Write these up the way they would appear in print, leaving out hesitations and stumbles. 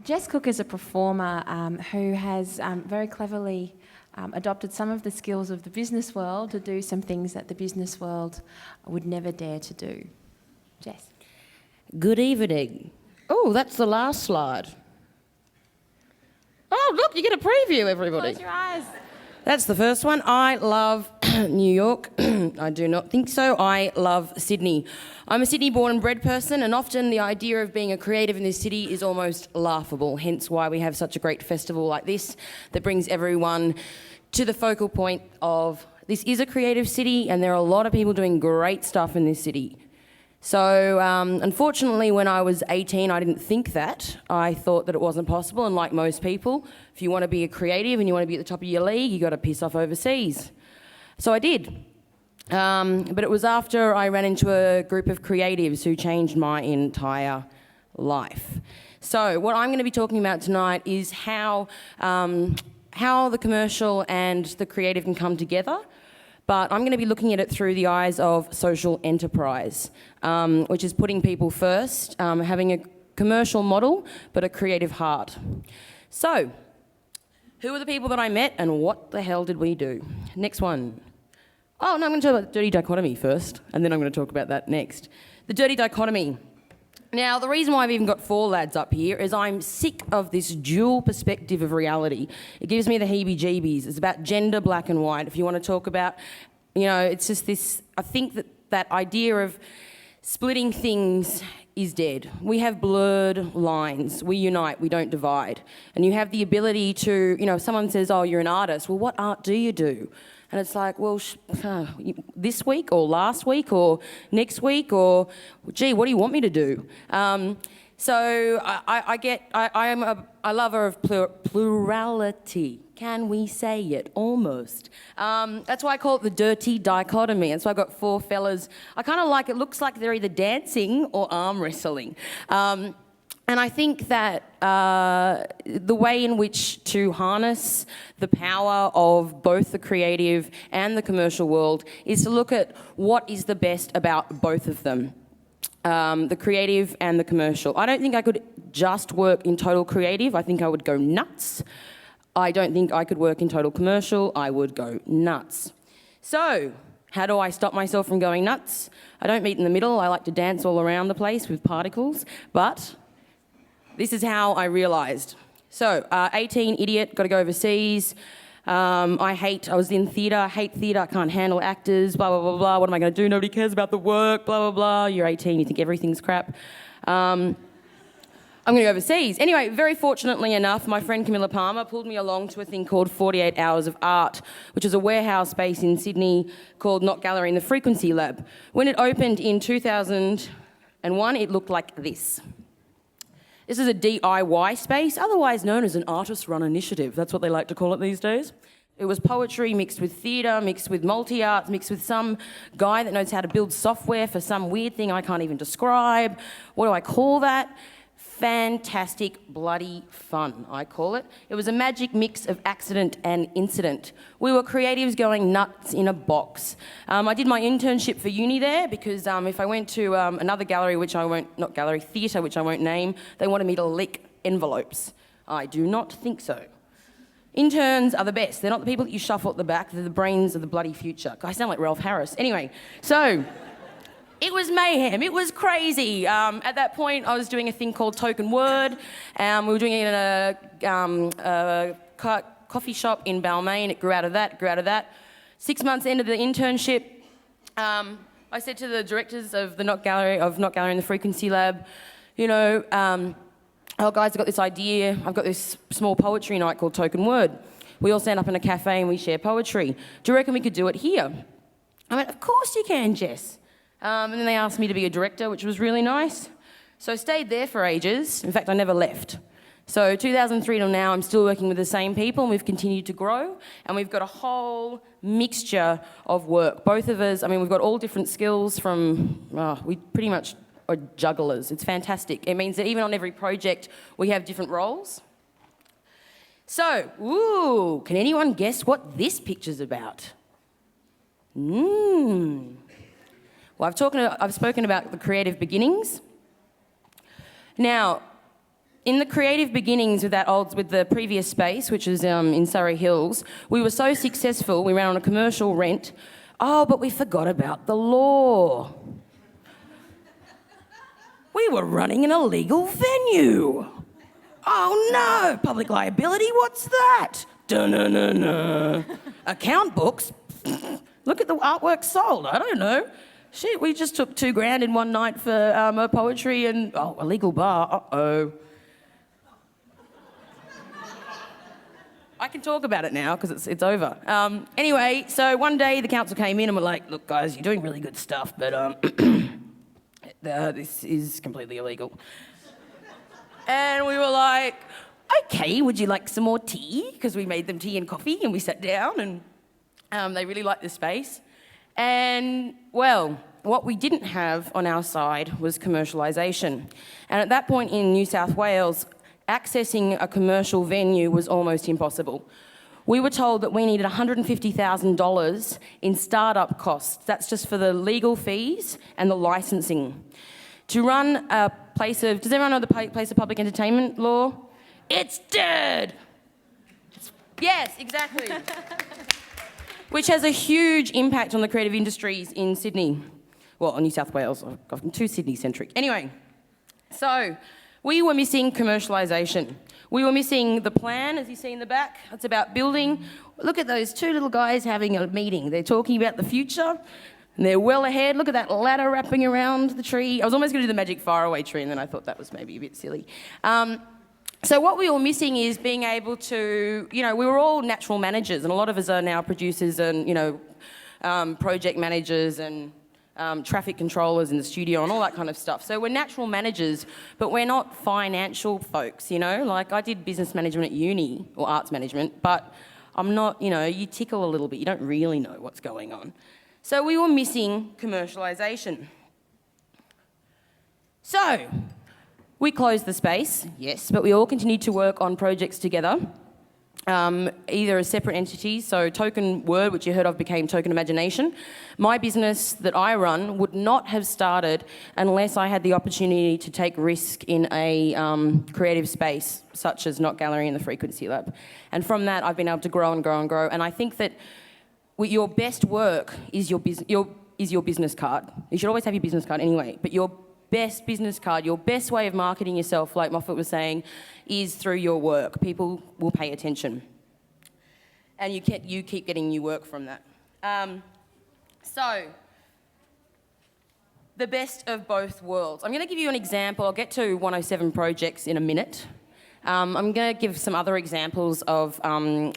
Jess Cook is a performer who has very cleverly adopted some of the skills of the business world to do some things that the business world would never dare to do. Jess. Good evening. Oh, that's the last slide. Oh, look, you get a preview, everybody. Close your eyes. That's the first one. I love New York. I do not think so. I love Sydney. I'm a Sydney born and bred person, and often the idea of being a creative in this city is almost laughable, hence why we have such a great festival like this that brings everyone to the focal point of this is a creative city and there are a lot of people doing great stuff in this city. So unfortunately, when I was 18, I didn't think that. I thought that it wasn't possible, and like most people, if you want to be a creative and you want to be at the top of your league, you got to piss off overseas. So I did. But it was after I ran into a group of creatives who changed my entire life. So what I'm going to be talking about tonight is how the commercial and the creative can come together. But I'm going to be looking at it through the eyes of social enterprise, which is putting people first, having a commercial model, but a creative heart. So, who are the people that I met and what the hell did we do? Next one. Oh, no, I'm going to talk about the dirty dichotomy first, and then I'm going to talk about that next. The dirty dichotomy. Now, the reason why I've even got 4 lads up here is I'm sick of this dual perspective of reality. It gives me the heebie-jeebies. It's about gender, black and white. If you want to talk about, it's just this, I think that idea of splitting things is dead. We have blurred lines. We unite, we don't divide. And you have the ability to, if someone says, oh, you're an artist, well, what art do you do? And it's like, well, this week or last week or next week or, gee, what do you want me to do? So I am a lover of plurality. Can we say it? Almost. That's why I call it the dirty dichotomy. And so I've got 4 fellas. I kind of like, it looks like they're either dancing or arm wrestling. And I think that the way in which to harness the power of both the creative and the commercial world is to look at what is the best about both of them, the creative and the commercial. I don't think I could just work in total creative. I think I would go nuts. I don't think I could work in total commercial. I would go nuts. So, how do I stop myself from going nuts? I don't meet in the middle. I like to dance all around the place with particles, but this is how I realised. So, 18, idiot, got to go overseas. I was in theatre, I hate theatre, I can't handle actors, blah, blah, blah, blah. What am I going to do? Nobody cares about the work, blah, blah, blah. You're 18, you think everything's crap. I'm going to go overseas. Anyway, very fortunately enough, my friend Camilla Palmer pulled me along to a thing called 48 Hours of Art, which is a warehouse space in Sydney called Not Gallery in the Frequency Lab. When it opened in 2001, it looked like this. This is a DIY space, otherwise known as an artist-run initiative. That's what they like to call it these days. It was poetry mixed with theatre, mixed with multi-arts, mixed with some guy that knows how to build software for some weird thing I can't even describe. What do I call that? Fantastic bloody fun, I call it. It was a magic mix of accident and incident. We were creatives going nuts in a box. I did my internship for uni there because if I went to another gallery, theatre, which I won't name, they wanted me to lick envelopes. I do not think so. Interns are the best. They're not the people that you shuffle at the back, they're the brains of the bloody future. I sound like Ralph Harris. Anyway, so it was mayhem. It was crazy. At that point, I was doing a thing called Token Word. We were doing it in a coffee shop in Balmain. It grew out of that. 6 months into the internship, I said to the directors of the Not Gallery in the Frequency Lab, oh guys, I've got this idea. I've got this small poetry night called Token Word. We all stand up in a cafe and we share poetry. Do you reckon we could do it here? I went, of course you can, Jess. And then they asked me to be a director, which was really nice. So I stayed there for ages. In fact, I never left. So 2003 till now, I'm still working with the same people, and we've continued to grow, and we've got a whole mixture of work. Both of us, we've got all different skills we pretty much are jugglers. It's fantastic. It means that even on every project, we have different roles. So, can anyone guess what this picture's about? Well, I've spoken about the creative beginnings. Now, in the creative beginnings with the previous space, which was in Surrey Hills, we were so successful, we ran on a commercial rent. Oh, but we forgot about the law. We were running an illegal venue. Oh no, public liability, what's that? Dun-dun-dun-dun. Account books? Look at the artwork sold, I don't know. Shit, we just took $2,000 in one night for a poetry and, illegal bar, uh-oh. I can talk about it now because it's over. Anyway, so one day the council came in and were like, look guys, you're doing really good stuff, but this is completely illegal. And we were like, okay, would you like some more tea? Because we made them tea and coffee and we sat down and they really liked the space. And, well, what we didn't have on our side was commercialisation. And at that point in New South Wales, accessing a commercial venue was almost impossible. We were told that we needed $150,000 in start-up costs. That's just for the legal fees and the licensing. To run a place of... Does everyone know the place of public entertainment law? It's dead! Yes, exactly. Which has a huge impact on the creative industries in Sydney. Well, on New South Wales. I'm too Sydney-centric. Anyway, so we were missing commercialisation. We were missing the plan, as you see in the back. It's about building. Look at those two little guys having a meeting. They're talking about the future, and they're well ahead. Look at that ladder wrapping around the tree. I was almost going to do the magic faraway tree, and then I thought that was maybe a bit silly. So what we were missing is being able to, we were all natural managers, and a lot of us are now producers and, project managers and traffic controllers in the studio and all that kind of stuff. So we're natural managers, but we're not financial folks, Like I did business management at uni, or arts management, but I'm not, you tickle a little bit, you don't really know what's going on. So we were missing commercialisation. So we closed the space, yes, but we all continued to work on projects together, either as separate entities. So Token Word, which you heard of, became Token Imagination. My business that I run would not have started unless I had the opportunity to take risk in a creative space, such as Not Gallery and the Frequency Lab. And from that, I've been able to grow and grow and grow. And I think that your best work is your business card. You should always have your business card anyway, but your best business card, your best way of marketing yourself, like Moffitt was saying, is through your work. People will pay attention. And you keep getting new work from that. So, the best of both worlds. I'm going to give you an example. I'll get to 107 projects in a minute. I'm going to give some other examples of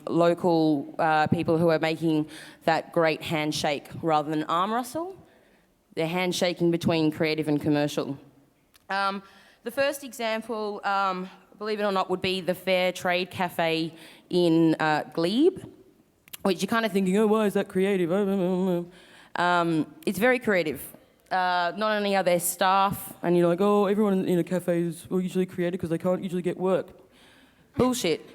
local people who are making that great handshake rather than arm wrestle. They're handshaking between creative and commercial. The first example, believe it or not, would be the Fair Trade Cafe in Glebe, which you're kind of thinking, why is that creative? It's very creative. Not only are there staff, and you're like, everyone in a cafe is usually creative because they can't usually get work. Bullshit.